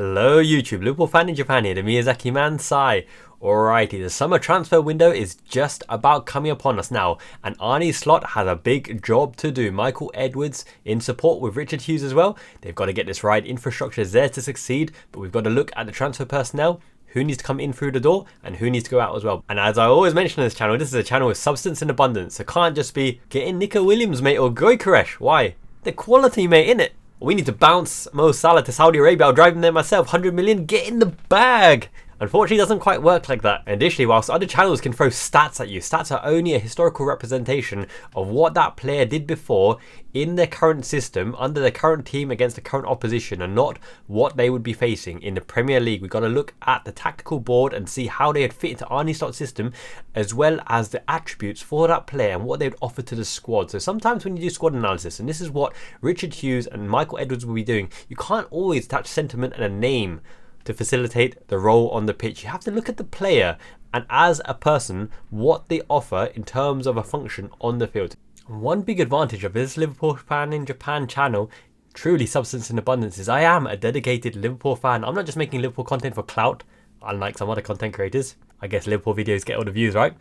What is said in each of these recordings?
Hello YouTube, Liverpool fan in Japan here, the Miyazaki man Sai. Alrighty, the summer transfer window is just about coming upon us now, and Arne Slot has a big job to do. Michael Edwards in support with Richard Hughes as well. They've got to get this right. Infrastructure is there to succeed, but we've got to look at the transfer personnel, who needs to come in through the door and who needs to go out as well. And as I always mention on this channel, this is a channel with substance in abundance. So can't just be getting Nico Williams, mate, or Gyökeres. Why? The quality, mate, innit? We need to bounce Mo Salah to Saudi Arabia. I'll drive him there myself. 100 million, get in the bag. Unfortunately, it doesn't quite work like that. Additionally, whilst other channels can throw stats at you, stats are only a historical representation of what that player did before in their current system, under their current team against the current opposition, and not what they would be facing in the Premier League. We've got to look at the tactical board and see how they would fit into Arne Slot's system, as well as the attributes for that player and what they would offer to the squad. So sometimes when you do squad analysis, and this is what Richard Hughes and Michael Edwards will be doing, you can't always attach sentiment and a name to facilitate the role on the pitch. You have to look at the player and as a person what they offer in terms of a function on the field. One big advantage of this Liverpool fan in Japan channel, truly substance in abundance, is I am a dedicated Liverpool fan. I'm not just making Liverpool content for clout, unlike some other content creators. I guess Liverpool videos get all the views, right?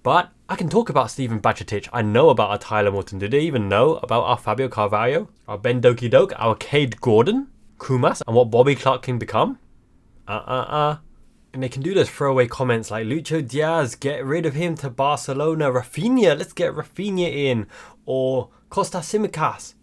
But I can talk about Steven Bajcetic. I know about our Tyler Morton. Do they even know about our Fabio Carvalho, our Ben Doki Doke, our Cade Gordon, Kumas, and what Bobby Clark can become? And they can do those throwaway comments like Lucho Diaz, get rid of him to Barcelona. Rafinha, let's get Rafinha in. Or Costa Simas.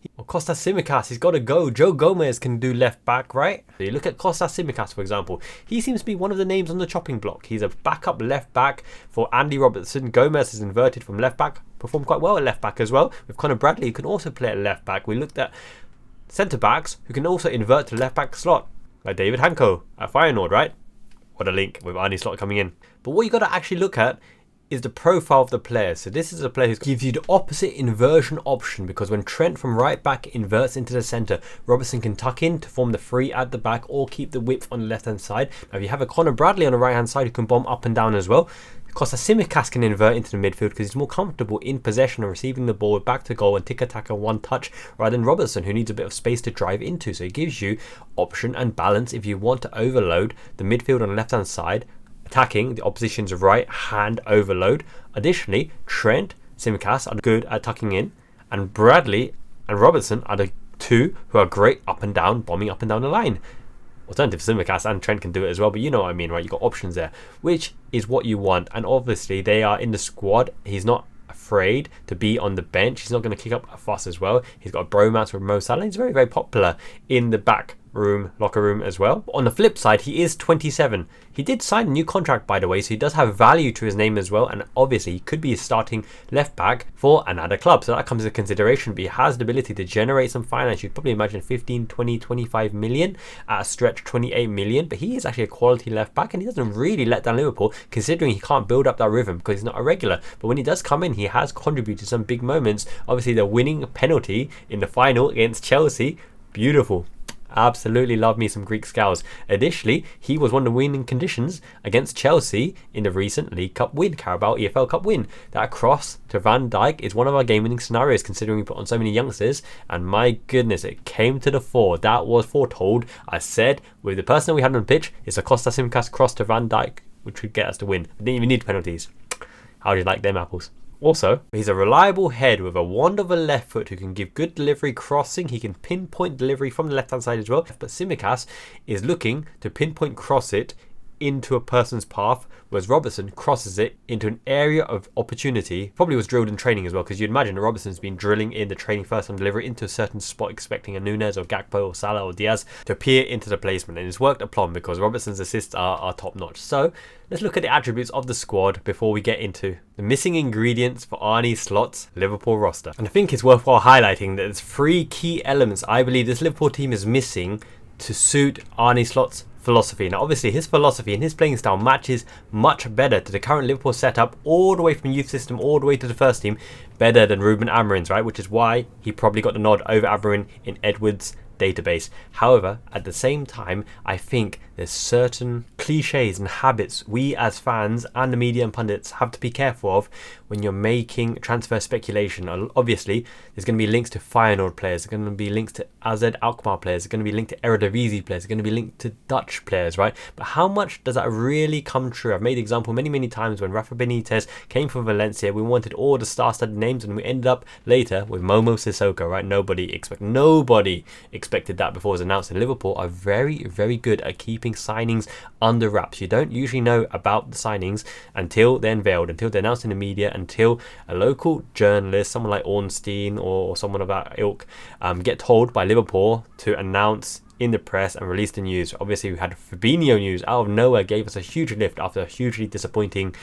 He's got to go. Joe Gomez can do left back, right? So you look at Costa Simas, for example. He seems to be one of the names on the chopping block. He's a backup left back for Andy Robertson. Gomez is inverted from left back. Performed quite well at left back as well. With Conor Bradley, who can also play at left back. We looked at centre backs who can also invert to left back slot, like David Hanko at Feyenoord, right? What a link with Arne Slot coming in. But what you got to actually look at is the profile of the player. So this is a player who gives you the opposite inversion option, because when Trent from right back inverts into the centre, Robertson can tuck in to form the three at the back or keep the width on the left hand side. Now if you have a Conor Bradley on the right hand side who can bomb up and down as well, Costa Simas can invert into the midfield because he's more comfortable in possession and receiving the ball back to goal and tick-attack and one touch, rather than Robertson, who needs a bit of space to drive into. So it gives you option and balance if you want to overload the midfield on the left hand side, attacking the opposition's right hand overload. Additionally, Trent, Simas are good at tucking in, and Bradley and Robertson are the two who are great up and down, bombing up and down the line. Alternative Simas and Trent can do it as well, but you know what I mean, right? You've got options there, which is what you want. And obviously they are in the squad. He's not afraid to be on the bench. He's not going to kick up a fuss as well. He's got a bromance with Mo Salah. He's very, very popular in the back room, locker room as well. But on the flip side, he is 27. He did sign a new contract, by the way, so he does have value to his name as well, and obviously he could be a starting left back for another club, so that comes into consideration. But he has the ability to generate some finance. You'd probably imagine 15, 20, 25 million, at a stretch 28 million, but he is actually a quality left back, and he doesn't really let down Liverpool, considering he can't build up that rhythm because he's not a regular. But when he does come in, he has contributed some big moments. Obviously the winning penalty in the final against Chelsea, beautiful. Absolutely love me some Greek scouts. Additionally, he was one of the winning conditions against Chelsea in the recent League Cup win, Carabao EFL Cup win. That cross to Van Dijk is one of our game-winning scenarios, considering we put on so many youngsters, and my goodness, it came to the fore. That was foretold. I said, with the person that we had on the pitch, it's a Costa Simas cross to Van Dijk, which would get us to win. We didn't even need penalties. How do you like them apples? Also, he's a reliable head with a wand of a left foot who can give good delivery crossing. He can pinpoint delivery from the left hand side as well. But Simas is looking to pinpoint cross it into a person's path, whereas Robertson crosses it into an area of opportunity. Probably was drilled in training as well, because you'd imagine that Robertson's been drilling in the training first on delivery into a certain spot, expecting a Nunez or Gakpo or Salah or Diaz to appear into the placement, and it's worked a plumb because Robertson's assists are top notch. So let's look at the attributes of the squad before we get into the missing ingredients for Arne Slot's Liverpool roster. And I think it's worthwhile highlighting that there's three key elements I believe this Liverpool team is missing to suit Arne Slot's philosophy. Now obviously his philosophy and his playing style matches much better to the current Liverpool setup, all the way from youth system all the way to the first team, better than Ruben Amorim's, right? Which is why he probably got the nod over Amorim in Edwards' database. However, at the same time, I think there's certain cliches and habits we as fans and the media and pundits have to be careful of when you're making transfer speculation. Obviously, there's going to be links to Feyenoord players, there's going to be links to AZ Alkmaar players, there's going to be linked to Eredivisie players, there's going to be linked to Dutch players, right? But how much does that really come true? I've made the example many times when Rafa Benitez came from Valencia. We wanted all the star-studded names, and we ended up later with Momo Sissoko, right? Nobody expected that before it was announced. And Liverpool are very good at keeping signings under wraps. You don't usually know about the signings until they're unveiled, until they're announced in the media, until a local journalist, someone like Ornstein or someone of that ilk, get told by Liverpool to announce in the press and release the news. Obviously, we had Fabinho news out of nowhere, gave us a huge lift after a hugely disappointing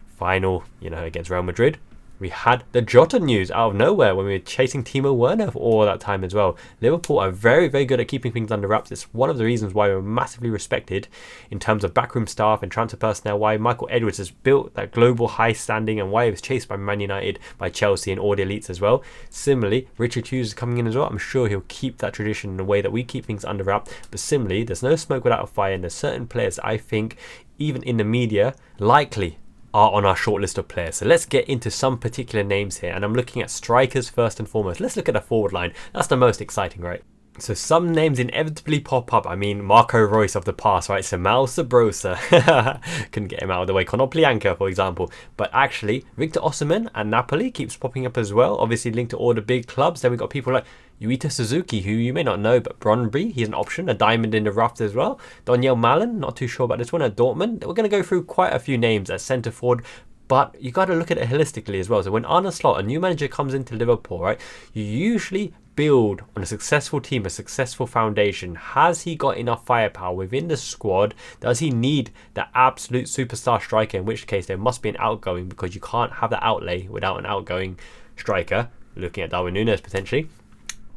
final, against Real Madrid. We had the Jota news out of nowhere when we were chasing Timo Werner for all that time as well. Liverpool are very good at keeping things under wraps. It's one of the reasons why we're massively respected in terms of backroom staff and transfer personnel, why Michael Edwards has built that global high standing, and why he was chased by Man United, by Chelsea and all the elites as well. Similarly, Richard Hughes is coming in as well. I'm sure he'll keep that tradition in the way that we keep things under wraps. But similarly, there's no smoke without a fire, and there's certain players that I think, even in the media, likely are on our short list of players. So let's get into some particular names here, and I'm looking at strikers first and foremost. Let's look at the forward line. That's the most exciting, right? So some names inevitably pop up. I mean, Marco Reus of the past, right? Samal Sabrosa. Couldn't get him out of the way. Konoplyanka, for example. But actually, Victor Osimhen at Napoli keeps popping up as well. Obviously linked to all the big clubs. Then we've got people like Yuita Suzuki, who you may not know, but Brøndby, he's an option, a diamond in the rough as well. Daniel Malen, not too sure about this one, at Dortmund. We're going to go through quite a few names at centre forward, but you got to look at it holistically as well. So when Arne Slot, a new manager, comes into Liverpool, right, you usually build on a successful team, a successful foundation. Has he got enough firepower within the squad? Does he need the absolute superstar striker? In which case there must be an outgoing, because you can't have that outlay without an outgoing striker. Looking at Darwin Nunez potentially.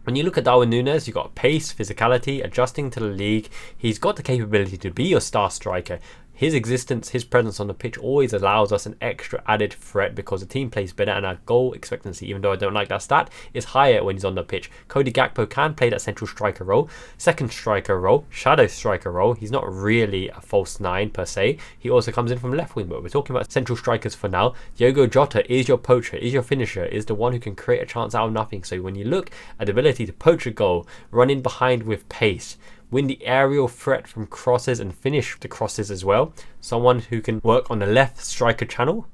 When you look at Darwin Nunez, you've got pace, physicality, adjusting to the league. He's got the capability to be your star striker. His existence, his presence on the pitch always allows us an extra added threat because the team plays better, and our goal expectancy, even though I don't like that stat, is higher when he's on the pitch. Cody Gakpo can play that central striker role, second striker role, shadow striker role. He's not really a false nine per se. He also comes in from left wing, but we're talking about central strikers for now. Diogo Jota is your poacher, is your finisher, is the one who can create a chance out of nothing. So when you look at the ability to poach a goal, run in behind with pace, win the aerial threat from crosses and finish the crosses as well. Someone who can work on the left striker channel,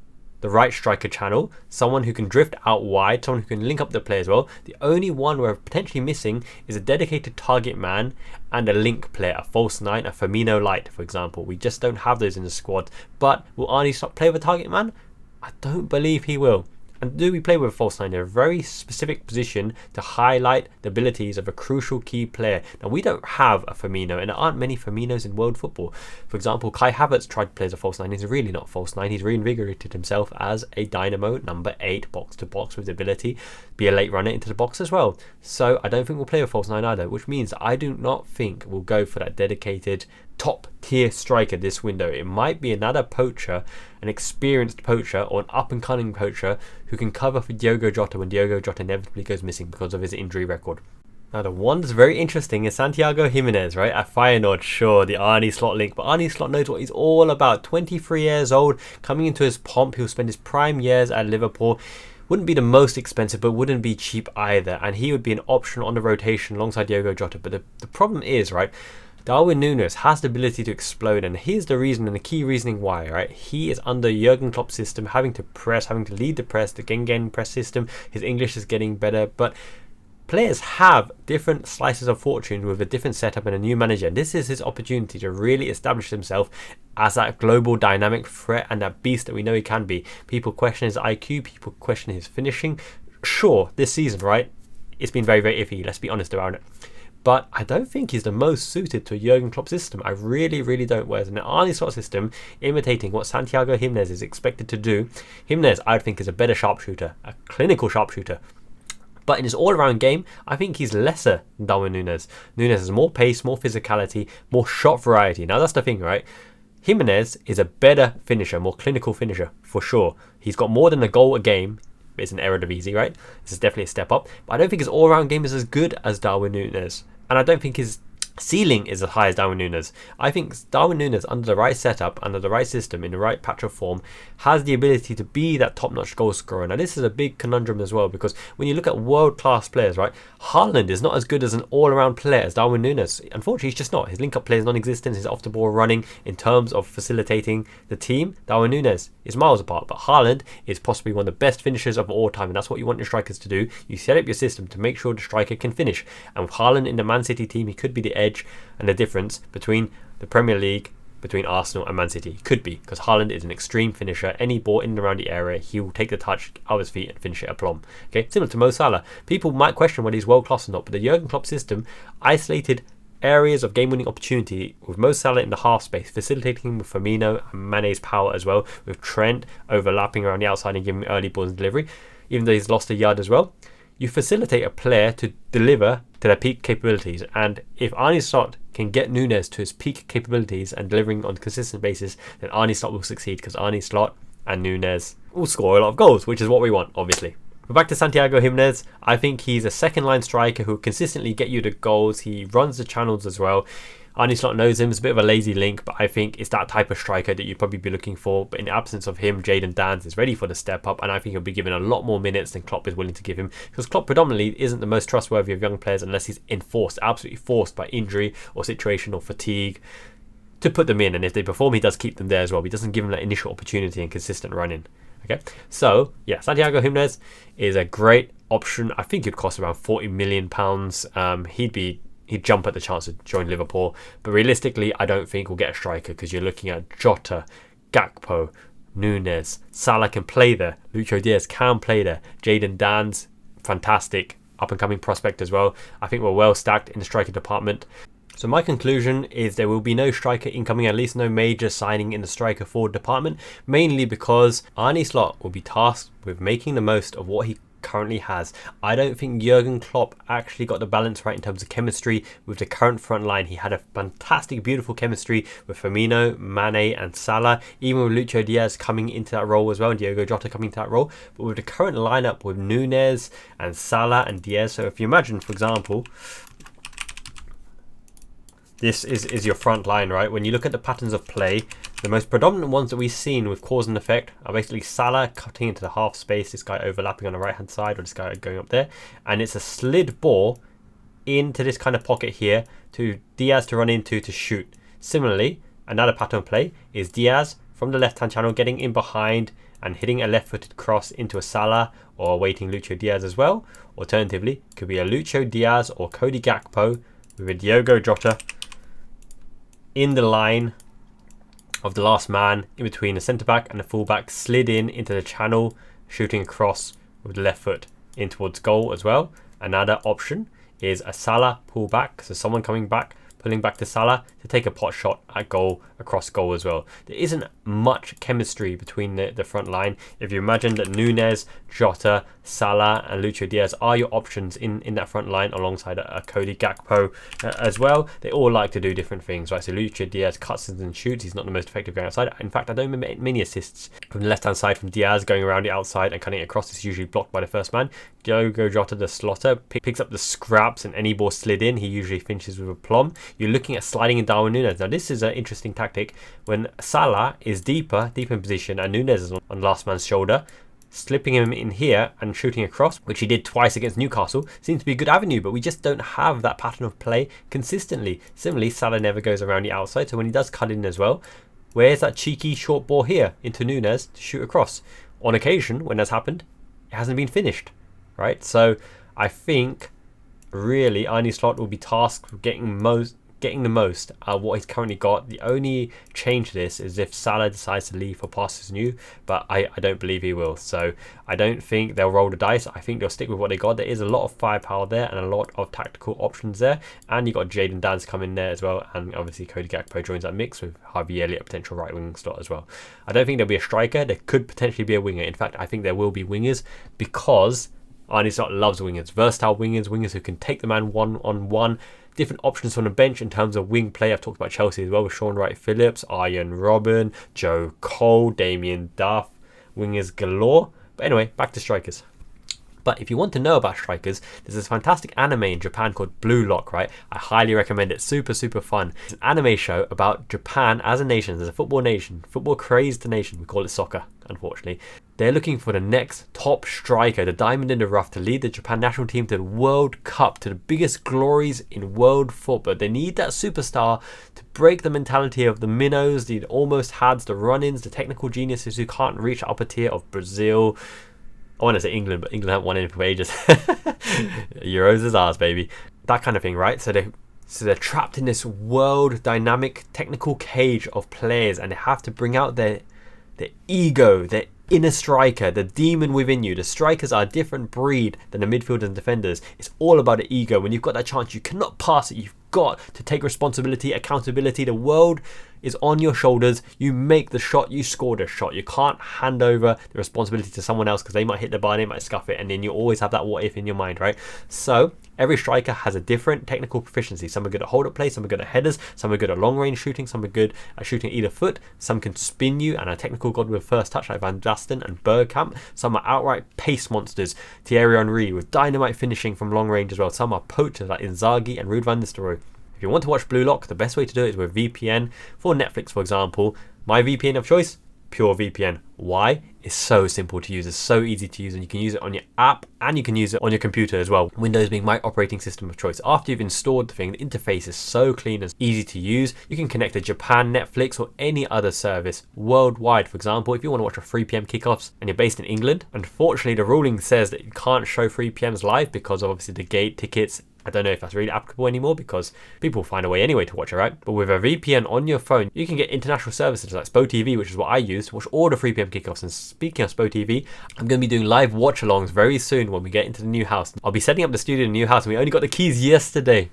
the right striker channel, someone who can drift out wide, someone who can link up the play as well. The only one we're potentially missing is a dedicated target man and a link player, a false nine, a Firmino light, for example. We just don't have those in the squad. But will Arne Slot play with a target man? I don't believe he will. And do we play with a false nine in a very specific position to highlight the abilities of a crucial key player? Now, we don't have a Firmino, and there aren't many Firminos in world football. For example, Kai Havertz tried to play as a false nine. He's really not a false nine. He's reinvigorated himself as a dynamo number 8, box to box, with the ability to be a late runner into the box as well. So I don't think we'll play a false nine either, which means I do not think we'll go for that dedicated top tier striker this window. It might be another poacher, an experienced poacher, or an up and coming poacher who can cover for Diogo Jota when Diogo Jota inevitably goes missing because of his injury record. Now, the one that's very interesting is Santiago Gimenez, right? At Feyenoord, sure, the Arne Slot link, but Arne Slot knows what he's all about. 23 years old, coming into his pomp, he'll spend his prime years at Liverpool. Wouldn't be the most expensive, but wouldn't be cheap either, and he would be an option on the rotation alongside Diogo Jota. But the problem is, right, Darwin Nunez has the ability to explode, and here's the reason and the key reasoning why, right? He is under Jurgen Klopp's system, having to press, having to lead the press, the Gengen press system. His English is getting better, but players have different slices of fortune with a different setup and a new manager. And this is his opportunity to really establish himself as that global dynamic threat and that beast that we know he can be. People question his IQ, people question his finishing. Sure, this season, right, it's been very iffy, let's be honest about it. But I don't think he's the most suited to a Jurgen Klopp system. I really don't. Whereas an Arne Slot system, imitating what Santiago Gimenez is expected to do, Gimenez, I think, is a better sharpshooter, a clinical sharpshooter. But in his all-around game, I think he's lesser than Darwin Nunez. Nunez has more pace, more physicality, more shot variety. Now, that's the thing, right? Gimenez is a better finisher, more clinical finisher, for sure. He's got more than a goal a game. It's an Eredivisie, right? This is definitely a step up. But I don't think his all-around game is as good as Darwin Nunez. And I don't think his Ceiling is as high as Darwin Nunez. I think Darwin Nunez, under the right setup, under the right system, in the right patch of form, has the ability to be that top-notch goal scorer. Now, this is a big conundrum as well, because when you look at world-class players, right, Haaland is not as good as an all-around player as Darwin Nunez. Unfortunately, he's just not. His link-up play is non-existent. His off-the-ball running in terms of facilitating the team, Darwin Nunez is miles apart. But Haaland is possibly one of the best finishers of all time, and that's what you want your strikers to do. You set up your system to make sure the striker can finish. And with Haaland in the Man City team, he could be the edge and the difference between the Premier League, between Arsenal and Man City. Could be, because Haaland is an extreme finisher. Any ball in and around the area, he will take the touch out of his feet and finish it aplomb. Okay, similar to Mo Salah. People might question whether he's world class or not, but the Jurgen Klopp system isolated areas of game-winning opportunity with Mo Salah in the half space, facilitating him with Firmino and Mane's power as well, with Trent overlapping around the outside and giving early balls in delivery, even though he's lost a yard as well. You facilitate a player to deliver to their peak capabilities, and if Arne Slot can get Nunez to his peak capabilities and delivering on a consistent basis, then Arne Slot will succeed, because Arne Slot and Nunez will score a lot of goals, which is what we want, obviously. But back to Santiago Gimenez, I think he's a second-line striker who will consistently get you the goals. He runs the channels as well. Arne Slot knows him. It's a bit of a lazy link, but I think it's that type of striker that you'd probably be looking for. But in the absence of him, Jadon Danns is ready for the step up, and I think he'll be given a lot more minutes than Klopp is willing to give him, because Klopp predominantly isn't the most trustworthy of young players unless he's enforced, absolutely forced by injury or situational fatigue to put them in. And if they perform, he does keep them there as well. He doesn't give them that initial opportunity and consistent running. Okay, so yeah, Santiago Gimenez is a great option. I think it'd cost around £40 million. He'd jump at the chance to join Liverpool, but realistically, I don't think we'll get a striker, because you're looking at Jota, Gakpo, Nunez. Salah can play there. Lucho Diaz can play there. Jadon Danns, fantastic up-and-coming prospect as well. I think we're well stacked in the striker department. So my conclusion is there will be no striker incoming, at least no major signing in the striker forward department, mainly because Arne Slot will be tasked with making the most of what he currently has. I don't think Jurgen Klopp actually got the balance right in terms of chemistry with the current front line. He had a fantastic, beautiful chemistry with Firmino, Mane and Salah, even with Lucho Diaz coming into that role as well, and Diogo Jota coming into that role. But with the current lineup with Nunez and Salah and Diaz, so if you imagine, for example, this is your front line, right? When you look at the patterns of play, the most predominant ones that we've seen with cause and effect are basically Salah cutting into the half space, this guy overlapping on the right hand side, or this guy going up there, and it's a slid ball into this kind of pocket here to Diaz to run into to shoot. Similarly, another pattern of play is Diaz from the left hand channel getting in behind and hitting a left-footed cross into a Salah or awaiting Lucho Diaz as well. Alternatively, it could be a Lucho Diaz or Cody Gakpo with a Diogo Jota in the line of the last man in between the centre-back and the full-back, slid into the channel, shooting across with the left foot in towards goal as well. Another option is a Salah pull-back, so someone coming back, pulling back to Salah to take a pot shot at goal, across goal as well. There isn't much chemistry between the front line. If you imagine that Nunez, Jota, Salah and Lucho Diaz are your options in that front line alongside a Cody Gakpo as well, they all like to do different things, right? So Lucho Diaz cuts and shoots. He's not the most effective going outside. In fact, I don't remember many assists from the left hand side from Diaz going around the outside and cutting it across. It's usually blocked by the first man. Diogo Jota, the slotter, picks up the scraps, and any ball slid in, he usually finishes with aplomb. You're looking at sliding in Darwin Nunez. Now this is an interesting tactic. When Salah is deep in position and Nunez is on last man's shoulder, slipping him in here and shooting across, which he did twice against Newcastle, seems to be a good avenue, but we just don't have that pattern of play consistently. Similarly, Salah never goes around the outside, so when he does cut in as well, where's that cheeky short ball here into Nunez to shoot across? On occasion, when that's happened, it hasn't been finished, right? So I think really Arne Slot will be tasked with getting the most out of what he's currently got. The only change to this is if Salah decides to leave for passes new, but I don't believe he will. So I don't think they'll roll the dice. I think they'll stick with what they got. There is a lot of firepower there and a lot of tactical options there, and you got Jadon Danns come in there as well, and obviously Cody Gakpo joins that mix with Harvey Elliott, a potential right wing slot as well. I don't think there'll be a striker. There could potentially be a winger. In fact, I think there will be wingers, because Arne Slot loves wingers, versatile wingers who can take the man one-on-one. Different options from the bench in terms of wing play. I've talked about Chelsea as well with Sean Wright-Phillips, Arjen Robben, Joe Cole, Damien Duff, wingers galore. But anyway, back to strikers. But if you want to know about strikers, there's this fantastic anime in Japan called Blue Lock, right? I highly recommend it. Super, super fun. It's an anime show about Japan as a nation, as a football nation, football crazed nation. We call it soccer, unfortunately. They're looking for the next top striker, the diamond in the rough, to lead the Japan national team to the World Cup, to the biggest glories in world football. They need that superstar to break the mentality of the minnows, the almost hads, the run-ins, the technical geniuses who can't reach the upper tier of Brazil. I want to say England, but England haven't won anything for ages. Euros is ours, baby. That kind of thing, right? So they're trapped in this world dynamic technical cage of players, and they have to bring out their ego, their inner striker, the demon within you. The strikers are a different breed than the midfielders and defenders. It's all about the ego. When you've got that chance, you cannot pass it. You've got to take responsibility, accountability. The world is on your shoulders. You make the shot, you score the shot. You can't hand over the responsibility to someone else because they might hit the bar, they might scuff it, and then you always have that what if in your mind, right? So every striker has a different technical proficiency. Some are good at hold up play, some are good at headers, some are good at long range shooting, some are good at shooting either foot, some can spin you and are technical god with first touch like Van Basten and Bergkamp. Some are outright pace monsters, Thierry Henry with dynamite finishing from long range as well. Some are poachers like Inzaghi and Ruud van Nistelrooy. If you want to watch Blue Lock, the best way to do it is with VPN. For Netflix, for example, my VPN of choice, PureVPN. Why? It's so simple to use. It's so easy to use, and you can use it on your app and you can use it on your computer as well. Windows being my operating system of choice. After you've installed the thing, the interface is so clean and easy to use. You can connect to Japan, Netflix, or any other service worldwide. For example, if you want to watch a 3 p.m. kickoffs and you're based in England, unfortunately the ruling says that you can't show 3 p.m.s live because of obviously the gate tickets. I don't know if that's really applicable anymore because people find a way anyway to watch it, right? But with a VPN on your phone, you can get international services like Spo TV, which is what I use to watch all the 3 p.m. kickoffs. And speaking of Spo TV, I'm going to be doing live watch-alongs very soon when we get into the new house. I'll be setting up the studio in the new house, and we only got the keys yesterday.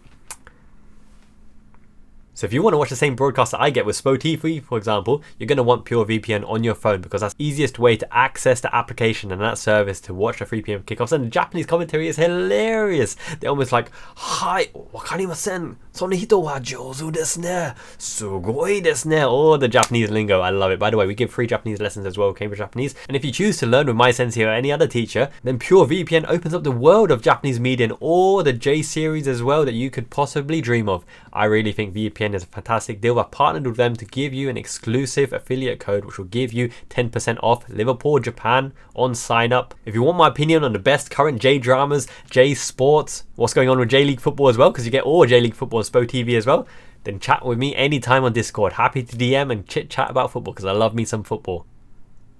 So if you want to watch the same broadcast that I get with Spo TV, for example, you're going to want PureVPN on your phone because that's the easiest way to access the application and that service to watch the 3 p.m. kickoffs. And the Japanese commentary is hilarious. They're almost like, "Hi, wakarimasen. Sono hito wa jouzu desu ne. Sugoi desu ne." Oh, the Japanese lingo. I love it. By the way, we give free Japanese lessons as well, Cambridge Japanese. And if you choose to learn with my sensei or any other teacher, then PureVPN opens up the world of Japanese media and all the J series as well that you could possibly dream of. I really think VPN is a fantastic deal. I've partnered with them to give you an exclusive affiliate code which will give you 10% off Liverpool Japan on sign up. If you want my opinion on the best current J dramas, J sports, what's going on with J League football as well, because you get all J League football on Spo TV as well, then chat with me anytime on Discord. Happy to DM and chit chat about football because I love me some football.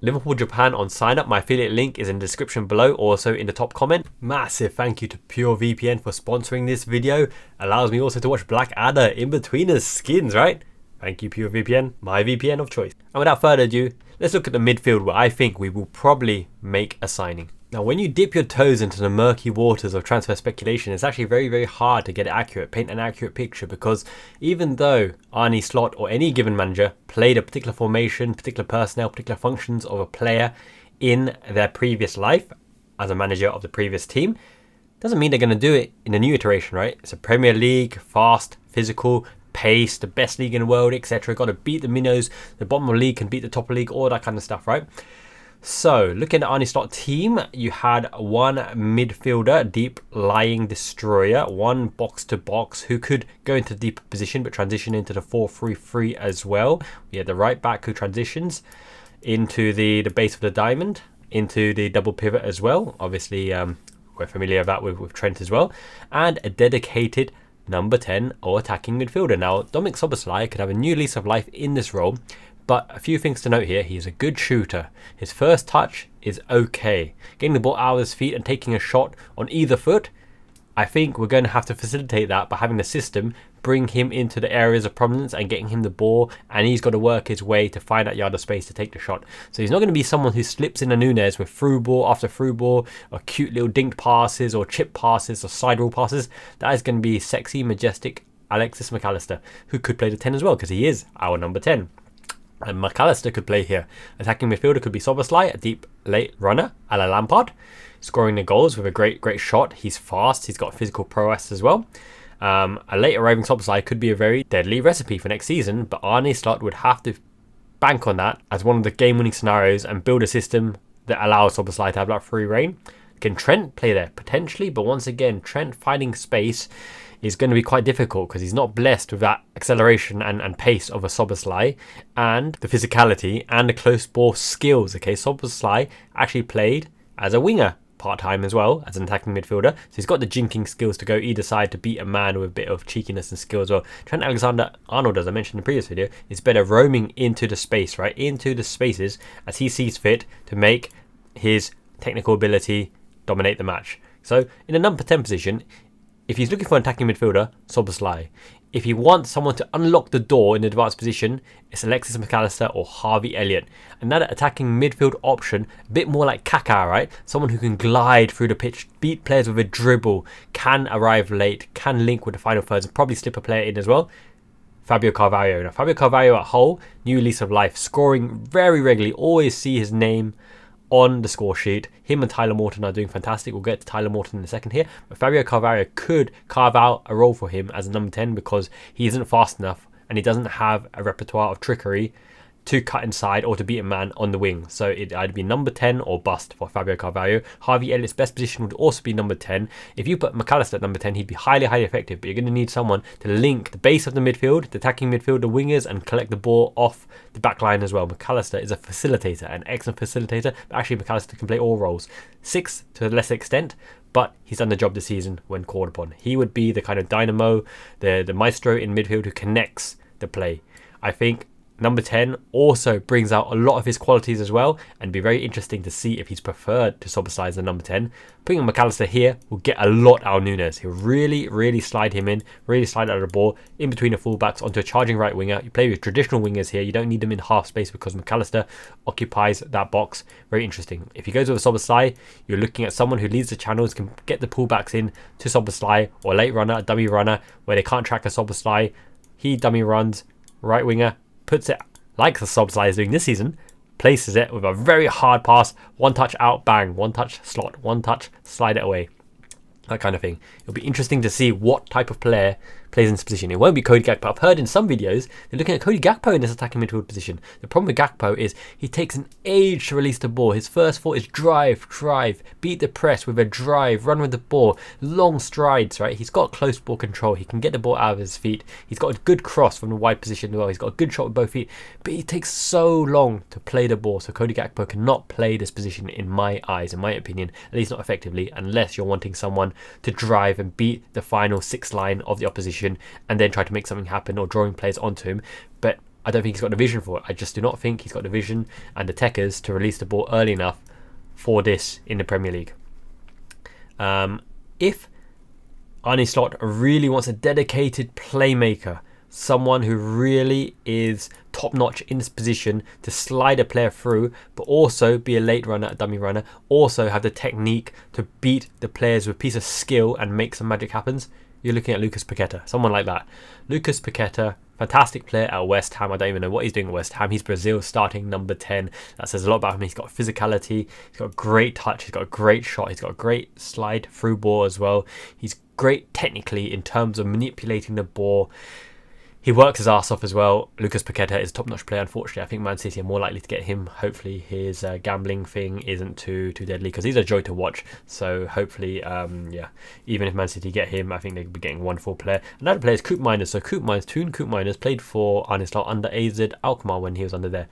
Liverpool Japan on sign up. My affiliate link is in the description below, also in the top comment. Massive thank you to PureVPN for sponsoring this video. Allows me also to watch Blackadder in between us skins, right? Thank you PureVPN, my VPN of choice. And without further ado, let's look at the midfield where I think we will probably make a signing. Now, when you dip your toes into the murky waters of transfer speculation, it's actually very, very hard to get it accurate, paint an accurate picture, because even though Arne Slot or any given manager played a particular formation, particular personnel, particular functions of a player in their previous life as a manager of the previous team, doesn't mean they're going to do it in a new iteration, right? It's a Premier League, fast, physical, pace, the best league in the world, etc. Got to beat the minnows, the bottom of the league can beat the top of the league, all that kind of stuff, right? So, looking at Arne Slot team, you had one midfielder, deep lying destroyer, one box to box who could go into deeper position but transition into the 4-3-3 as well. We had the right back who transitions into the base of the diamond, into the double pivot as well. Obviously, we're familiar with that with Trent as well. And a dedicated number 10 or attacking midfielder. Now, Dominik Szoboszlai could have a new lease of life in this role. But a few things to note here. He's a good shooter. His first touch is okay. Getting the ball out of his feet and taking a shot on either foot, I think we're going to have to facilitate that by having the system bring him into the areas of prominence and getting him the ball, and he's got to work his way to find that yard of space to take the shot. So he's not going to be someone who slips in a Nunez with through ball after through ball, or cute little dinked passes, or chip passes, or side roll passes. That is going to be sexy, majestic Alexis Mac Allister, who could play the 10 as well, because he is our number 10. And Mac Allister could play here. Attacking midfielder could be Szoboszlai, a deep late runner a la Lampard, scoring the goals with a great shot. He's fast, he's got physical prowess as well. A late arriving Szoboszlai could be a very deadly recipe for next season, but Arne Slot would have to bank on that as one of the game-winning scenarios and build a system that allows Szoboszlai to have that free reign. Can Trent play there? Potentially, but once again, Trent finding space is going to be quite difficult because he's not blessed with that acceleration and pace of a Szoboszlai and the physicality and the close ball skills. Okay, Szoboszlai actually played as a winger part-time as well as an attacking midfielder, so he's got the jinking skills to go either side to beat a man with a bit of cheekiness and skill as well. Trent Alexander-Arnold, as I mentioned in the previous video, is better roaming into the space, right, into the spaces as he sees fit to make his technical ability dominate the match. So in a number 10 position, if he's looking for an attacking midfielder, Szoboszlai. If he wants someone to unlock the door in the advanced position, it's Alexis McAllister or Harvey Elliott. Another attacking midfield option, a bit more like Kaká, right? Someone who can glide through the pitch, beat players with a dribble, can arrive late, can link with the final thirds, and probably slip a player in as well. Fabio Carvalho. Now, Fabio Carvalho at Hull, new lease of life, scoring very regularly. Always see his name on the score sheet. Him and Tyler Morton are doing fantastic. We'll get to Tyler Morton in a second here. But Fabio Carvalho could carve out a role for him as a number 10 because he isn't fast enough and he doesn't have a repertoire of trickery to cut inside or to beat a man on the wing. So it'd either be number 10 or bust for Fabio Carvalho. Harvey Elliott's best position would also be number 10. If you put McAllister at number 10, he'd be highly effective, but you're going to need someone to link the base of the midfield, the attacking midfield, the wingers, and collect the ball off the back line as well. McAllister is a facilitator, an excellent facilitator, but actually McAllister can play all roles. 6 to a lesser extent, but he's done the job this season when called upon. He would be the kind of dynamo, the maestro in midfield who connects the play. I think number 10 also brings out a lot of his qualities as well, and be very interesting to see if he's preferred to Szoboszlai as the number 10. Putting McAllister here will get a lot out of Nunez. He'll really slide him in, really slide out of the ball, in between the fullbacks onto a charging right winger. You play with traditional wingers here. You don't need them in half space because McAllister occupies that box. Very interesting. If he goes with Szoboszlai, you're looking at someone who leads the channels, can get the pullbacks in to Szoboszlai, or late runner, a dummy runner, where they can't track a Szoboszlai. He dummy runs, right winger, puts it like the Szoboszlai is doing this season, places it with a very hard pass, one touch out, bang, one touch slot, one touch, slide it away. That kind of thing. It'll be interesting to see what type of player plays in this position. It won't be Cody Gakpo. I've heard in some videos they're looking at Cody Gakpo in this attacking midfield position. The problem with Gakpo is he takes an age to release the ball. His first thought is drive, beat the press with a drive, run with the ball, long strides, right? He's got close ball control. He can get the ball out of his feet. He's got a good cross from the wide position as well. He's got a good shot with both feet, but he takes so long to play the ball. So Cody Gakpo cannot play this position in my eyes, in my opinion, at least not effectively, unless you're wanting someone to drive and beat the final 6 line of the opposition and then try to make something happen, or drawing players onto him. But I don't think he's got the vision for it. I just do not think he's got the vision and the techers to release the ball early enough for this in the Premier League. If Arne Slot really wants a dedicated playmaker, someone who really is top-notch in this position to slide a player through, but also be a late runner, a dummy runner, also have the technique to beat the players with a piece of skill and make some magic happen, you're looking at Lucas Paqueta, someone like that. Lucas Paqueta, fantastic player at West Ham. I don't even know what he's doing at West Ham. He's Brazil's starting number 10. That says a lot about him. He's got physicality, he's got great touch, he's got a great shot, he's got a great slide through ball as well. He's great technically in terms of manipulating the ball. He works his ass off as well. Lucas Paqueta is a top-notch player. Unfortunately, I think Man City are more likely to get him. Hopefully his gambling thing isn't too deadly, because he's a joy to watch. So hopefully, even if Man City get him, I think they'll be getting a wonderful player. Another player is Koopmeiners. So Koopmeiners played for Arne Slot under AZ Alkmaar when he was under there.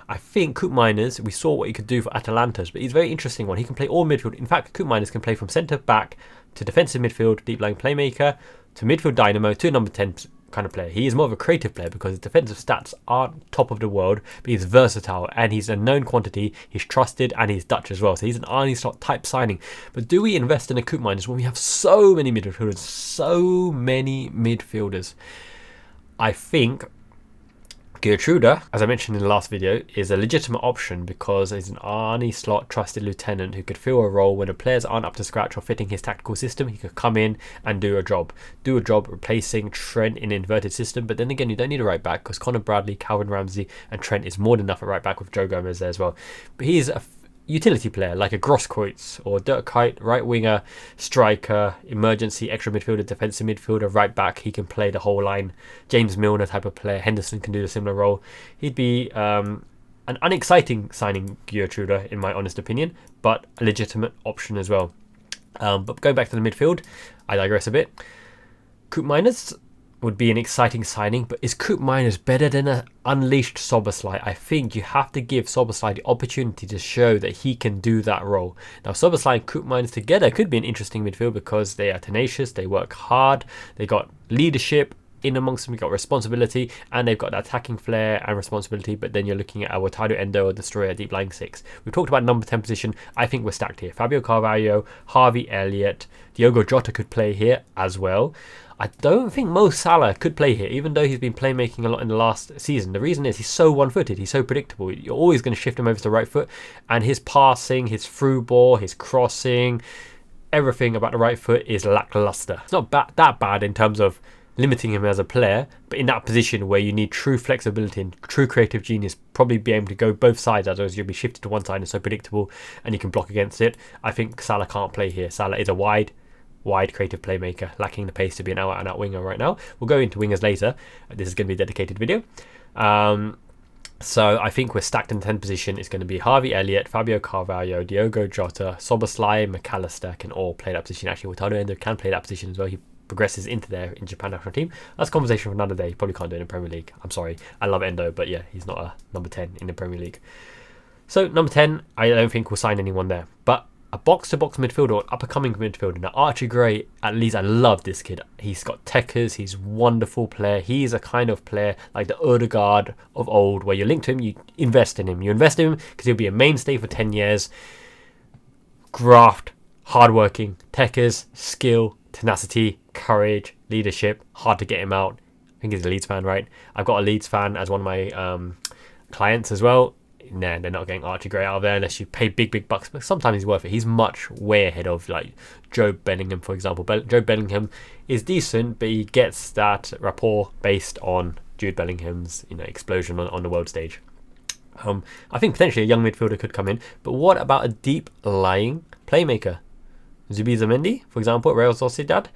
I think Koopmeiners, we saw what he could do for Atalanta's, but he's a very interesting one. He can play all midfield. In fact, Koopmeiners can play from centre-back to defensive midfield, deep-lying playmaker, to midfield dynamo, to number 10 kind of player. He is more of a creative player because his defensive stats aren't top of the world, but he's versatile and he's a known quantity. He's trusted and he's Dutch as well. So he's an Arne Slot type signing. But do we invest in a Koopmeiners when we have so many midfielders? I think Geertruider, as I mentioned in the last video, is a legitimate option because he's an Arne Slot trusted lieutenant who could fill a role when the players aren't up to scratch or fitting his tactical system. He could come in and do a job replacing Trent in an inverted system. But then again, you don't need a right back because Conor Bradley, Calvin Ramsey and Trent is more than enough at right back with Joe Gomez there as well. But he's a utility player like a Grosskreutz or Dirk Kuyt, right winger, striker, emergency, extra midfielder, defensive midfielder, right back. He can play the whole line. James Milner type of player. Henderson can do a similar role. He'd be a An unexciting signing, Geertruider, in my honest opinion, but a legitimate option as well. But going back to the midfield, I digress a bit. Gimenez would be an exciting signing, but is Gimenez better than an unleashed Szoboszlai? I think you have to give Szoboszlai the opportunity to show that he can do that role. Now, Szoboszlai and Gimenez together could be an interesting midfield because they are tenacious, they work hard, they got leadership in amongst them, you've got responsibility, and they've got the attacking flair and responsibility. But then you're looking at our Wataru Endo or Destroyer deep lying 6. We've talked about number 10 position. I think we're stacked here. Fabio Carvalho, Harvey Elliott, Diogo Jota could play here as well. I don't think Mo Salah could play here, even though he's been playmaking a lot in the last season. The reason is he's so one-footed, he's so predictable. You're always going to shift him over to the right foot, and his passing, his through ball, his crossing, everything about the right foot is lackluster. It's not that bad in terms of limiting him as a player, but in that position where you need true flexibility and true creative genius, probably be able to go both sides, otherwise you'll be shifted to one side and so predictable and you can block against it. I think Salah can't play here. Salah is a wide creative playmaker, lacking the pace to be an out-and-out winger right now. We'll go into wingers later. This is going to be a dedicated video. So I think we're stacked in the 10th position. It's going to be Harvey Elliott, Fabio Carvalho, Diogo Jota, Szoboszlai, McAllister can all play that position. Actually, Wataru Endo can play that position as well. He progresses into there in Japan national team. That's a conversation for another day. You probably can't do it in the Premier League. I'm sorry. I love Endo, but yeah, he's not a number 10 in the Premier League. So number 10, I don't think we'll sign anyone there. But a box-to-box midfielder or up-and-coming midfielder. Now, Archie Gray, at least I love this kid. He's got techers. He's a wonderful player. He's a kind of player like the Odegaard of old, where you link to him, you invest in him. You invest in him because he'll be a mainstay for 10 years. Graft, hardworking, techers, skill, tenacity, courage, leadership. Hard to get him out. I think he's a Leeds fan, right? I've got a Leeds fan as one of my clients as well. Nah, they're not getting Archie Gray out of there unless you pay big bucks, but sometimes he's worth it. He's much way ahead of like Joe Bellingham, for example. Joe Bellingham is decent, but he gets that rapport based on Jude Bellingham's explosion on the world stage. I think potentially a young midfielder could come in, but what about a deep lying playmaker? Zubimendi, for example, at Real Sociedad.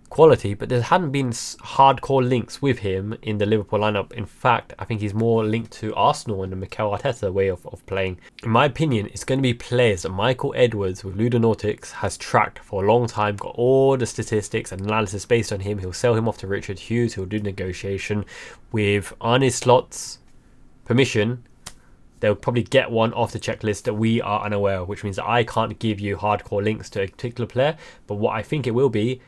Quality, but there hadn't been hardcore links with him in the Liverpool lineup. In fact, I think he's more linked to Arsenal and the Mikel Arteta way of playing. In my opinion, it's going to be players that Michael Edwards with Ludonautics has tracked for a long time, got all the statistics and analysis based on him. He'll sell him off to Richard Hughes, he'll do negotiation. With Arne Slot's permission, they'll probably get one off the checklist that we are unaware of, which means that I can't give you hardcore links to a particular player, but what I think it'll be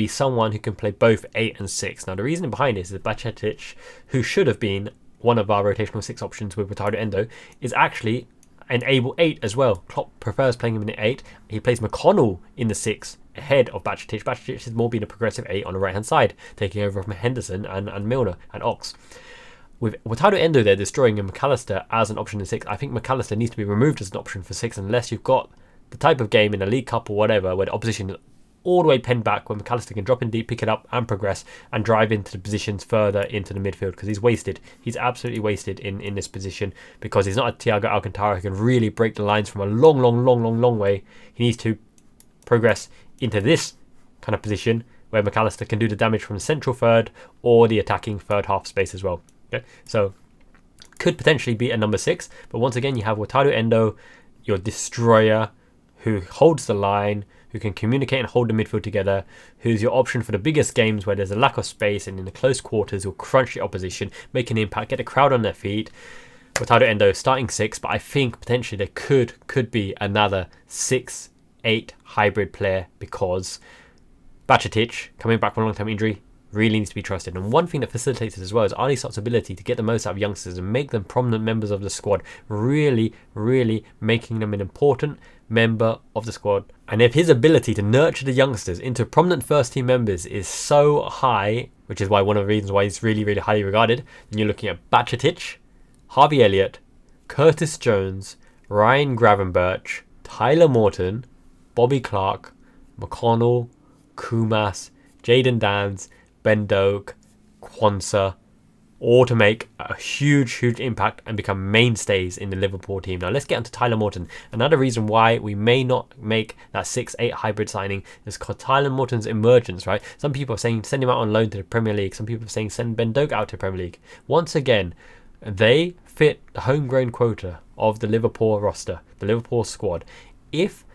someone who can play both 8 and 6. Now, the reason behind this is that Bajcetic, who should have been one of our rotational 6 options with Wataru Endo, is actually an able 8 as well. Klopp prefers playing him in the 8. He plays McConnell in the 6 ahead of Bajcetic. Bajcetic has more been a progressive 8 on the right-hand side, taking over from Henderson and Milner and Ox. With Wataru Endo there destroying McAllister as an option in 6, I think McAllister needs to be removed as an option for 6 unless you've got the type of game in a League Cup or whatever where the opposition all the way penned back, when McAllister can drop in deep, pick it up and progress and drive into the positions further into the midfield, because he's wasted. He's absolutely wasted in this position because he's not a Thiago Alcantara who can really break the lines from a long way. He needs to progress into this kind of position where McAllister can do the damage from the central third or the attacking third half space as well. Okay, so could potentially be a number 6, but once again you have Wataru Endo, your destroyer, who holds the line, who can communicate and hold the midfield together, who's your option for the biggest games where there's a lack of space and in the close quarters will crunch the opposition, make an impact, get the crowd on their feet. Wataru Endo starting 6, but I think potentially there could be another 6-8 hybrid player because Bajcetic, coming back from a long-term injury, really needs to be trusted. And one thing that facilitates it as well is Arne Slot's ability to get the most out of youngsters and make them prominent members of the squad, really making them an important member of the squad. And if his ability to nurture the youngsters into prominent first team members is so high, which is why one of the reasons why he's really highly regarded, then you're looking at Bajcetic, Harvey Elliott, Curtis Jones, Ryan Gravenberch, Tyler Morton, Bobby Clark, McConnell, Kumas, Jayden Danns, Ben Doak, Quansah, all to make a huge impact and become mainstays in the Liverpool team. Now let's get onto Tyler Morton. Another reason why we may not make that 6-8 hybrid signing is because Tyler Morton's emergence, right? Some people are saying send him out on loan to the Premier League. Some people are saying send Ben Doak out to the Premier League. Once again, They fit the homegrown quota of the Liverpool roster, the Liverpool squad. If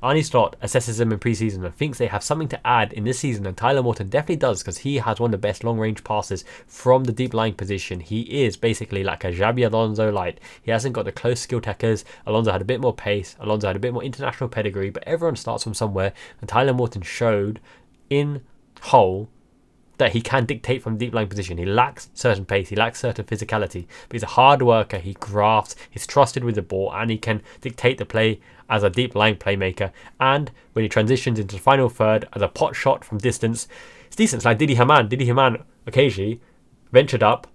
Arne Slot assesses them in pre-season and thinks they have something to add in this season, and Tyler Morton definitely does, because he has one of the best long-range passes from the deep lying position. He is basically like a Xabi Alonso light. He hasn't got the close skill techers. Alonso had a bit more pace. Alonso had a bit more international pedigree, but everyone starts from somewhere, and Tyler Morton showed in Hull that he can dictate from the deep lying position. He lacks certain pace, he lacks certain physicality, but he's a hard worker, he grafts, he's trusted with the ball, and he can dictate the play as a deep lying playmaker. And when he transitions into the final third as a pot shot from distance, it's decent. It's like Didi Hamann. Didi Hamann occasionally ventured up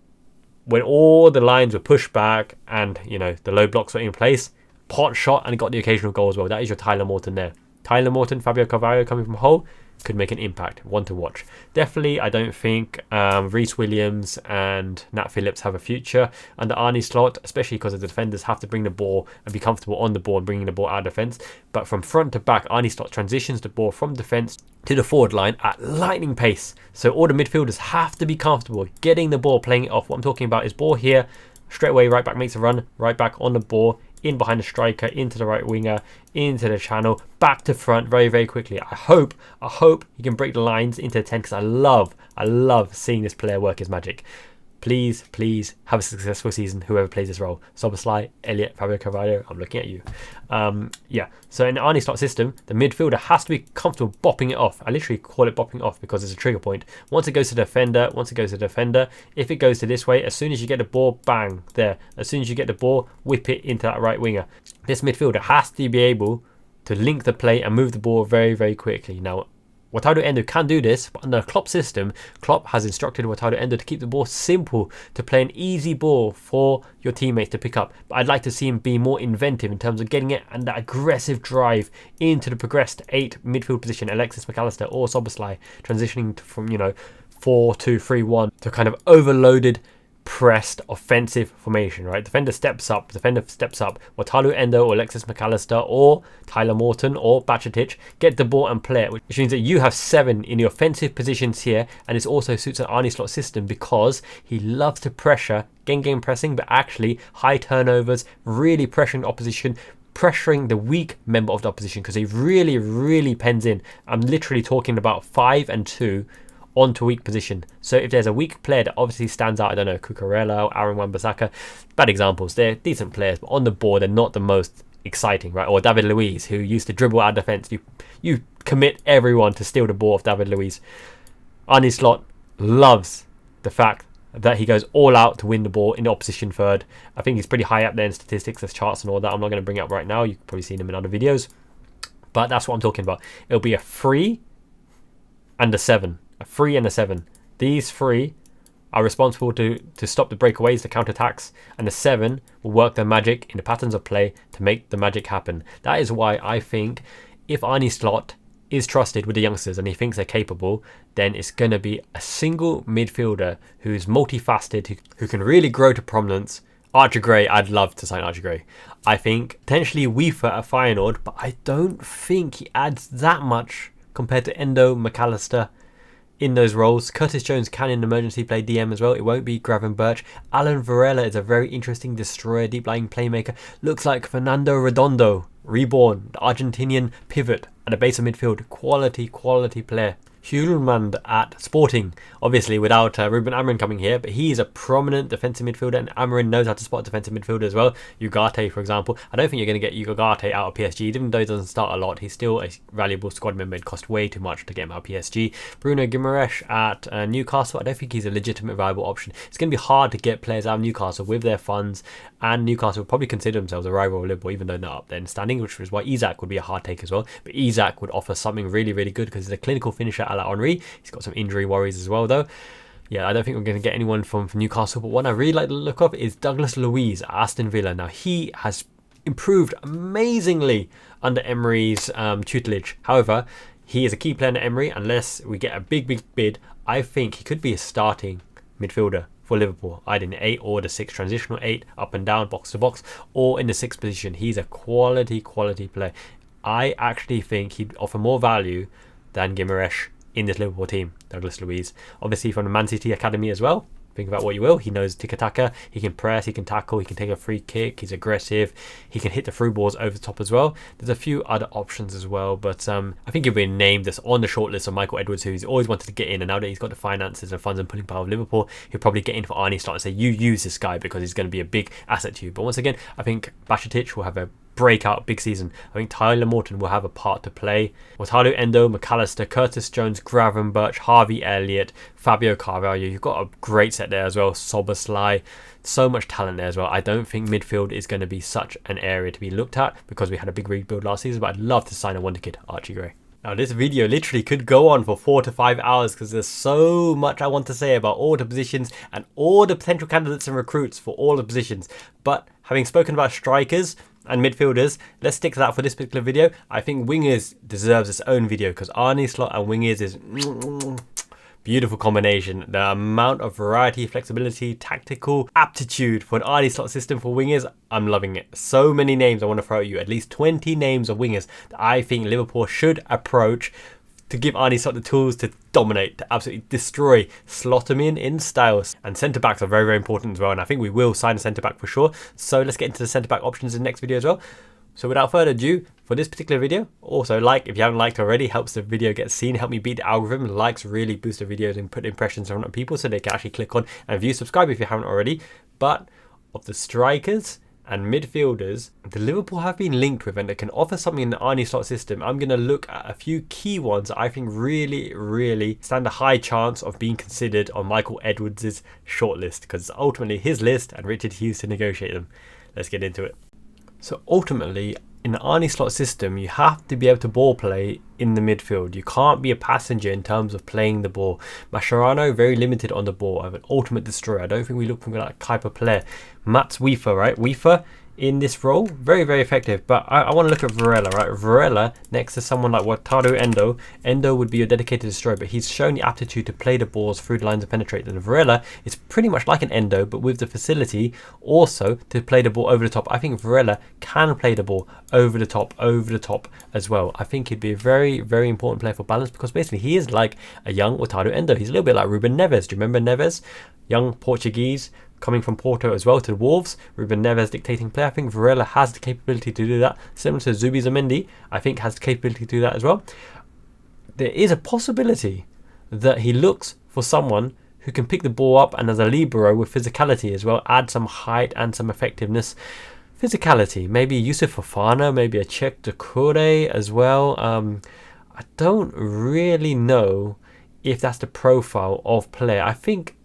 when all the lines were pushed back and, you know, the low blocks were in place, pot shot, and he got the occasional goal as well. That is your Tyler Morton there. Tyler Morton, Fabio Carvalho coming from Hull, could make an impact. One to watch. Definitely, I don't think Reece Williams and Nat Phillips have a future under Arne Slot, especially because the defenders have to bring the ball and be comfortable on the ball and bringing the ball out of defence. But from front to back, Arne Slot transitions the ball from defence to the forward line at lightning pace. So all the midfielders have to be comfortable getting the ball, playing it off. What I'm talking about is ball here, straight away right back makes a run, right back on the ball, in behind the striker, into the right winger, into the channel, back to front very, very quickly. I hope he can break the lines into 10, because I love seeing this player work his magic. Please have a successful season, whoever plays this role. Szoboszlai, Elliott, Fabio Carvalho, I'm looking at you. So in the Arne Slot system, the midfielder has to be comfortable bopping it off. I literally call it bopping off because it's a trigger point. Once it goes to the defender, if it goes to this way, as soon as you get the ball, bang, there. As soon as you get the ball, whip it into that right winger. This midfielder has to be able to link the play and move the ball very, very quickly. Now, Wataru Endo can do this, but under Klopp's system, Klopp has instructed Wataru Endo to keep the ball simple, to play an easy ball for your teammates to pick up. But I'd like to see him be more inventive in terms of getting it and that aggressive drive into the progressed 8 midfield position, Alexis McAllister or Szoboszlai, transitioning from 4-2-3-1 to kind of overloaded pressed offensive formation, right? Defender steps up, Wataru Endo or Alexis McAllister or Tyler Morton or Bajcetic get the ball and play it, which means that you have 7 in the offensive positions here, and it also suits an Arne Slot system because he loves to pressure, game pressing, but actually high turnovers, really pressuring the opposition, pressuring the weak member of the opposition, because he really pens in. I'm literally talking about 5 and 2 onto weak position. So if there's a weak player that obviously stands out, I don't know, Cucurella, Aaron Wan-Bissaka, bad examples, they're decent players, but on the board they're not the most exciting, right? Or David Luiz, who used to dribble out of defence. You commit everyone to steal the ball off David Luiz. Arne Slot loves the fact that he goes all out to win the ball in the opposition third. I think he's pretty high up there in statistics, there's charts and all that. I'm not going to bring it up right now. You've probably seen him in other videos. But that's what I'm talking about. It'll be a 3 and a 7. A 3 and a 7. These 3 are responsible to stop the breakaways, the counter-attacks, and the 7 will work their magic in the patterns of play to make the magic happen. That is why I think if Arne Slot is trusted with the youngsters and he thinks they're capable, then it's going to be a single midfielder who's multifaceted, who can really grow to prominence. Archie Gray, I'd love to sign Archie Gray. I think potentially Wiefer at Feyenoord, but I don't think he adds that much compared to Endo, McAllister, in those roles. Curtis Jones can in emergency play DM as well. It won't be Gravenberch. Alan Varela is a very interesting destroyer, deep lying playmaker. Looks like Fernando Redondo, reborn, the Argentinian pivot at the base of midfield. Quality player. Hjulmand at Sporting, obviously without Ruben Amorim coming here, but he is a prominent defensive midfielder, and Amorim knows how to spot defensive midfielder as well. Ugarte, for example. I don't think you're going to get Ugarte out of PSG, even though he doesn't start a lot. He's still a valuable squad member. It cost way too much to get him out of PSG. Bruno Guimaraes at Newcastle. I don't think he's a legitimate viable option. It's going to be hard to get players out of Newcastle with their funds, and Newcastle will probably consider themselves a rival of Liverpool, even though they're up there in standing, which is why Isak would be a hard take as well. But Isak would offer something really good because he's a clinical finisher a la Henry. He's got some injury worries as well, though. Yeah, I don't think we're going to get anyone from Newcastle, but one I really like the look of is Douglas Luiz at Aston Villa. Now, he has improved amazingly under Emery's tutelage. However, he is a key player under Emery. Unless we get a big bid, I think he could be a starting midfielder for Liverpool, either in the 8 or the 6, transitional 8, up and down, box to box, or in the 6th position. He's a quality player. I actually think he'd offer more value than Guimaraes in this Liverpool team, Douglas Luiz. Obviously from the Man City Academy as well. Think about what you will. He knows tiki-taka. He can press, he can tackle, he can take a free kick. He's aggressive. He can hit the through balls over the top as well. There's a few other options as well, but I think he'll be named that's on the shortlist of Michael Edwards, who he's always wanted to get in, and now that he's got the finances and funds and pulling power of Liverpool, he'll probably get in for Arne Slot and say, you use this guy because he's going to be a big asset to you. But once again, I think Bajcetic will have a breakout big season. I think Tyler Morton will have a part to play. Wataru Endo, McAllister, Curtis Jones, Gravenberch, Harvey Elliott, Fabio Carvalho. You've got a great set there as well. Szoboszlai. So much talent there as well. I don't think midfield is going to be such an area to be looked at because we had a big rebuild last season, but I'd love to sign a wonder kid, Archie Gray. Now this video literally could go on for 4 to 5 hours because there's so much I want to say about all the positions and all the potential candidates and recruits for all the positions. But having spoken about strikers and midfielders, let's stick to that for this particular video. I think wingers deserves its own video because Arne Slot and wingers is beautiful combination. The amount of variety, flexibility, tactical aptitude for an Arne Slot system for wingers, I'm loving it. So many names I want to throw at you. At least 20 names of wingers that I think Liverpool should approach to give Arne Slot the tools to dominate, to absolutely destroy, slot them in style. And centre-backs are very, very important as well, and I think we will sign a centre-back for sure. So let's get into the centre-back options in the next video as well. So without further ado, for this particular video, also like if you haven't liked already, helps the video get seen, help me beat the algorithm. Likes really boost the videos and put impressions in front of people so they can actually click on and view, subscribe if you haven't already. But of the strikers and midfielders the Liverpool have been linked with and that can offer something in the Arne Slot system, I'm going to look at a few key ones that I think really stand a high chance of being considered on Michael Edwards' shortlist, because ultimately his list and Richard Hughes to negotiate them. Let's get into it. So ultimately, in the Arne Slot system, you have to be able to ball play in the midfield. You can't be a passenger in terms of playing the ball. Mascherano, very limited on the ball. I have an ultimate destroyer. I don't think we look for that type of player. Matts Wiefer, right? Wiefer in this role, very effective. But I want to look at Varela, right? Varela next to someone like Wataru Endo. Endo would be a dedicated destroyer, but he's shown the aptitude to play the balls through the lines and penetrate. And Varela is pretty much like an Endo, but with the facility also to play the ball over the top. I think Varela can play the ball over the top as well. I think he'd be a very important player for balance, because basically he is like a young Wataru Endo. He's a little bit like Ruben Neves. Do you remember Neves? Young Portuguese, coming from Porto as well to the Wolves. Ruben Neves dictating play. I think Varela has the capability to do that. Similar to Zubizarreta, I think has the capability to do that as well. There is a possibility that he looks for someone who can pick the ball up and as a libero with physicality as well, add some height and some effectiveness. Physicality, maybe Yusuf Fofana, maybe a Czech Decore as well. I don't really know if that's the profile of player.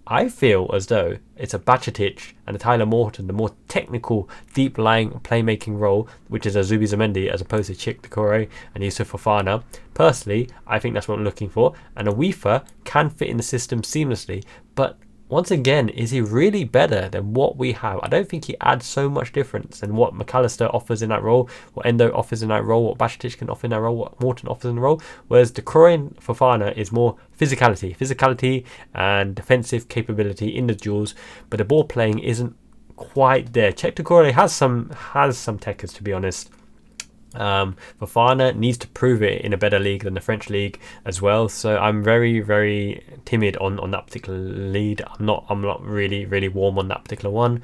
I feel as though it's a Bajcetic and a Tyler Morton, the more technical, deep-lying playmaking role, which is a Zubizarreta as opposed to Czech Decore and Yusuf Fofana. Personally, I think that's what I'm looking for. And a Wiefer can fit in the system seamlessly, but once again, is he really better than what we have? I don't think he adds so much difference than what McAllister offers in that role, what Endo offers in that role, what Bajcetic can offer in that role, what Morton offers in the role. Whereas Decore and Fofana is more physicality and defensive capability in the duels, but the ball playing isn't quite there. Czech Decore has some techers, to be honest. Fofana needs to prove it in a better league than the French league as well, so I'm very timid on that particular lead. I'm not really warm on that particular one.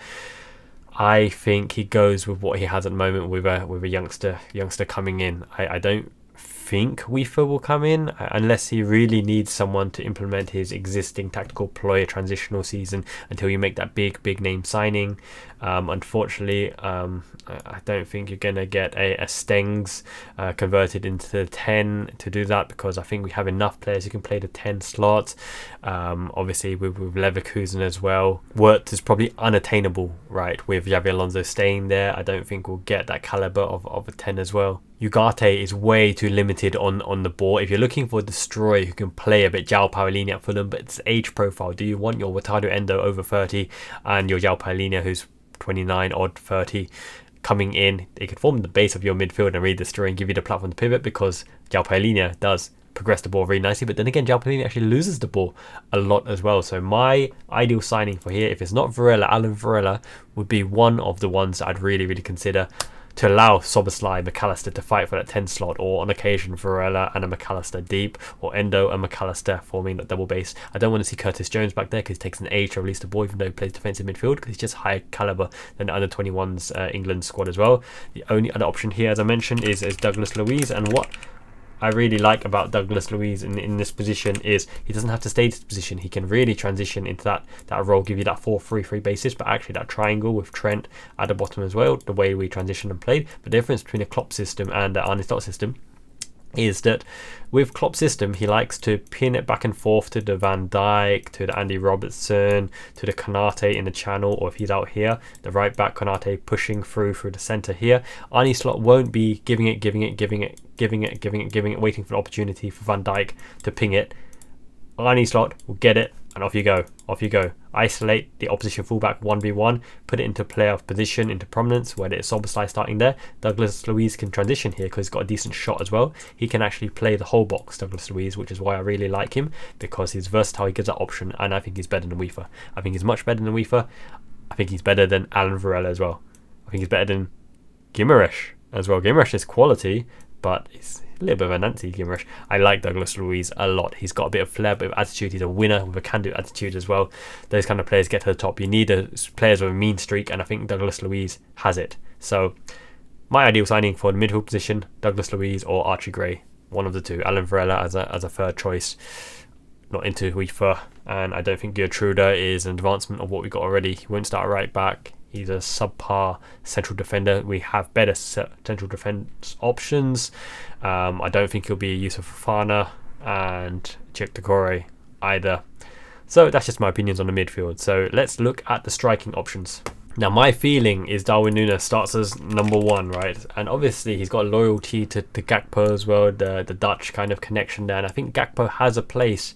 I think he goes with what he has at the moment with a youngster coming in. I don't think Wiefer will come in unless he really needs someone to implement his existing tactical ploy transitional season until you make that big name signing. Unfortunately, I don't think you're gonna get a Stengs converted into the 10 to do that, because I think we have enough players who can play the 10 slot. Obviously with Leverkusen as well, Wirtz is probably unattainable, right, with Xabi Alonso staying there. I don't think we'll get that caliber of a 10 as well. Ugarte is way too limited on the ball. If you're looking for a destroyer who can play a bit João Paulinho at Fulham, but it's age profile. Do you want your Wataru Endo over 30 and your João Paulinho who's 29 odd 30 coming in? They could form the base of your midfield and really destroy and give you the platform to pivot, because João Paulinho does progress the ball very nicely, but then again João Paulinho actually loses the ball a lot as well. So my ideal signing for here, if it's not Varela, Alan Varela would be one of the ones that I'd really consider to allow Szoboszlai, McAllister to fight for that 10 slot, or on occasion Varela and a McAllister deep, or Endo and McAllister forming that double base. I don't want to see Curtis Jones back there because it takes an age to release the ball, even though he plays defensive midfield, because he's just higher caliber than the under 21s England squad as well. The only other option here, as I mentioned, is Douglas Luiz, and what I really like about Douglas Luiz in this position is he doesn't have to stay in this position. He can really transition into that role, give you that 4-3-3 basis, but actually that triangle with Trent at the bottom as well, the way we transitioned and played. The difference between a Klopp system and the Arne Slot system is that with Klopp's system, he likes to pin it back and forth to the Van Dijk, to the Andy Robertson, to the Konate in the channel, or if he's out here, the right back Konate pushing through the centre here. Arne Slot won't be giving it, waiting for an opportunity for Van Dijk to ping it. Arne Slot will get it, and off you go. Isolate the opposition fullback 1v1, put it into player of position, into prominence, whether it's Szoboszlai starting there. Douglas Luiz can transition here because he's got a decent shot as well. He can actually play the whole box, Douglas Luiz, which is why I really like him, because he's versatile, he gives that option, and I think he's better than Wiefer. I think he's much better than Wiefer. I think he's better than Alan Varela as well. I think he's better than Gimenez as well. Gimenez is quality, but it's a little bit of an anti-Gimenez. I like Douglas Luiz a lot. He's got a bit of flair, a bit of attitude. He's a winner with a can-do attitude as well. Those kind of players get to the top. You need players with a mean streak, and I think Douglas Luiz has it. So my ideal signing for the midfield position, Douglas Luiz or Archie Gray, one of the two. Alan Varela as a third choice. Not into Wiefer, and I don't think Geertruider is an advancement of what we got already. He won't start right back. He's a subpar central defender. We have better central defence options. I don't think he'll be Yusuf Fofana and Cheick Doucouré either. So that's just my opinions on the midfield. So let's look at the striking options. Now, my feeling is Darwin Nunez starts as number one, right? And obviously he's got loyalty to Gakpo as well, the Dutch kind of connection there. And I think Gakpo has a place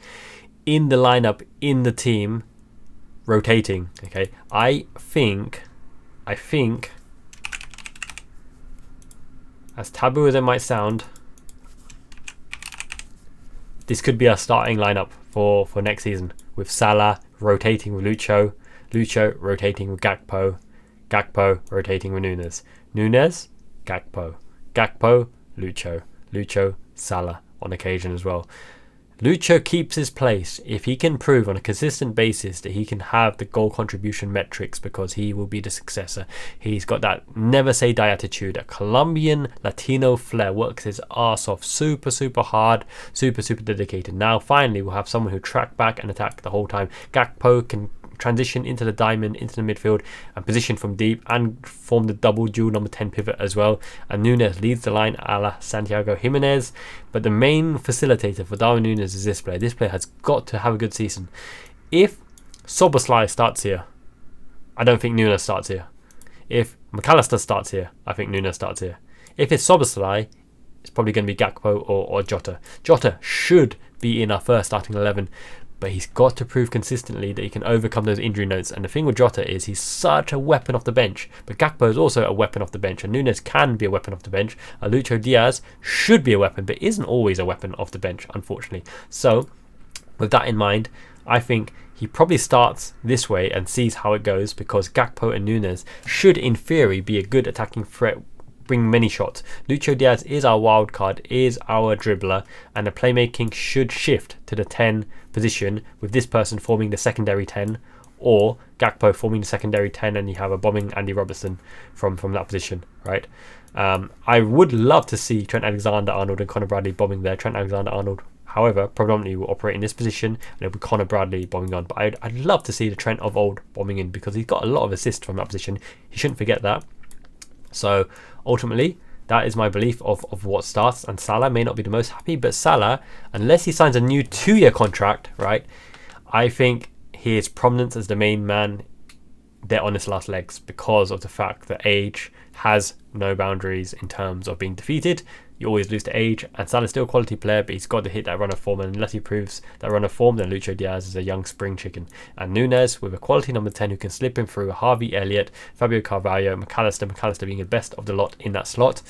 in the lineup, in the team, rotating. Okay, I think as taboo as it might sound, this could be our starting lineup for next season, with Salah rotating with Lucho rotating with Gakpo rotating with Nunez, Gakpo, Lucho, Salah on occasion as well. Lucho keeps his place if he can prove on a consistent basis that he can have the goal contribution metrics, because he will be the successor. He's got that never say die attitude, a Colombian Latino flair, works his ass off, super hard, super dedicated. Now finally we'll have someone who track back and attack the whole time. Gakpo can transition into the diamond, into the midfield, and position from deep, and form the double dual number 10 pivot as well. And Nunez leads the line a la Santiago Gimenez. But the main facilitator for Darwin Nunez is this player. This player has got to have a good season. If Szoboszlai starts here, I don't think Nunez starts here. If McAllister starts here, I think Nunez starts here. If it's Szoboszlai, it's probably going to be Gakpo or Jota. Jota should be in our first starting 11, but he's got to prove consistently that he can overcome those injury notes. And the thing with Jota is he's such a weapon off the bench, but Gakpo is also a weapon off the bench, and Nunez can be a weapon off the bench. Lucho Diaz should be a weapon, but isn't always a weapon off the bench, unfortunately. So with that in mind, I think he probably starts this way and sees how it goes, because Gakpo and Nunez should in theory be a good attacking threat, bring many shots. Lucho Diaz is our wild card, is our dribbler, and the playmaking should shift to the 10 position, with this person forming the secondary 10, or Gakpo forming the secondary 10, and you have a bombing Andy Robertson from that position, right? I would love to see Trent Alexander-Arnold and Conor Bradley bombing there. Trent Alexander-Arnold, however, predominantly will operate in this position, and it'll be Conor Bradley bombing on. But I'd love to see the Trent of old bombing in, because he's got a lot of assists from that position. He shouldn't forget that. So ultimately, that is my belief of what starts. And Salah may not be the most happy, but Salah, unless he signs a new 2-year contract, right, I think his prominence as the main man, they're on his last legs, because of the fact that age has no boundaries in terms of being defeated. You always lose to age, and Salah's still a quality player, but he's got to hit that run of form, and unless he proves that run of form, then Lucho Diaz is a young spring chicken. And Nunez with a quality number 10 who can slip him through Harvey Elliott, Fabio Carvalho, McAllister being the best of the lot in that slot.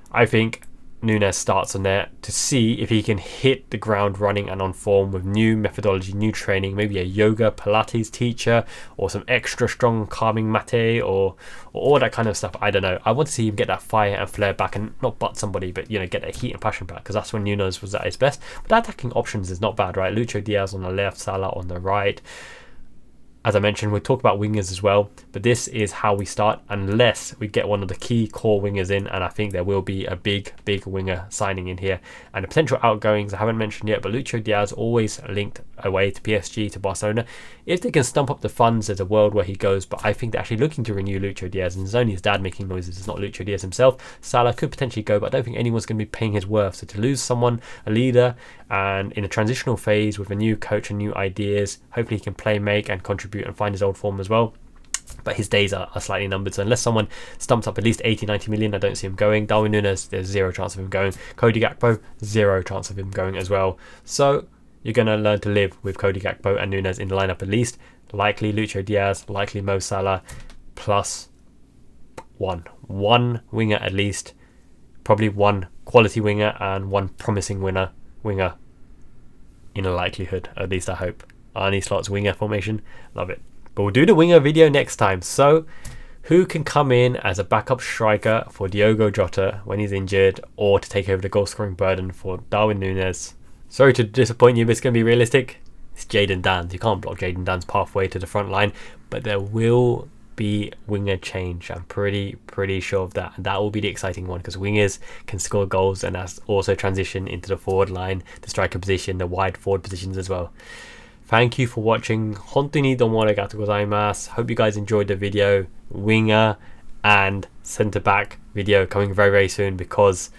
I think Nunez starts on there to see if he can hit the ground running and on form with new methodology, new training, maybe a yoga Pilates teacher or some extra strong calming mate or all that kind of stuff. I don't know. I want to see him get that fire and flair back and not butt somebody, but you know, get that heat and passion back, because that's when Nunez was at his best. But that attacking options is not bad, right? Lucho Diaz on the left, Salah on the right. As I mentioned, we'll talk about wingers as well, but this is how we start unless we get one of the key core wingers in, and I think there will be a big winger signing in here. And the potential outgoings I haven't mentioned yet, but Lucho Diaz always linked away to PSG, to Barcelona. If they can stump up the funds, there's a world where he goes, but I think they're actually looking to renew Lucho Diaz, and it's only his dad making noises, it's not Lucho Diaz himself. Salah could potentially go, but I don't think anyone's going to be paying his worth. So to lose someone, a leader, and in a transitional phase with a new coach and new ideas, hopefully he can play, make and contribute and find his old form as well. But his days are slightly numbered, so unless someone stumps up at least 80-90 million, I don't see him going. Darwin Nunez, there's zero chance of him going. Cody Gakpo, zero chance of him going as well. So you're going to learn to live with Cody Gakpo and Nunez in the lineup at least. Likely Lucho Diaz, likely Mo Salah, plus one winger at least. Probably one quality winger and one promising winger in a likelihood, at least I hope. Arne Slot's winger formation, love it. But we'll do the winger video next time. So who can come in as a backup striker for Diogo Jota when he's injured, or to take over the goal scoring burden for Darwin Nunez? Sorry to disappoint you, but it's going to be realistic. It's Jadon Danns. You can't block Jadon Danns' pathway to the front line, but there will be winger change. I'm pretty sure of that, and that will be the exciting one, because wingers can score goals, and that's also transition into the forward line, the striker position, the wide forward positions as well. Thank you for watching. 本当にどうもありがとうございます。 Hope you guys enjoyed the video. Winger and centre back video coming very soon, because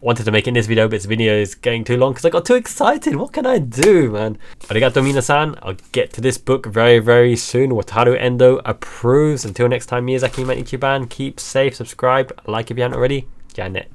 I wanted to make it in this video, but this video is getting too long because I got too excited. What can I do, man? Arigato minasan. I'll get to this book very soon. Wataru Endo approves. Until next time, Miyazaki Man Ichiban. Keep safe, subscribe, like if you haven't already. Janet.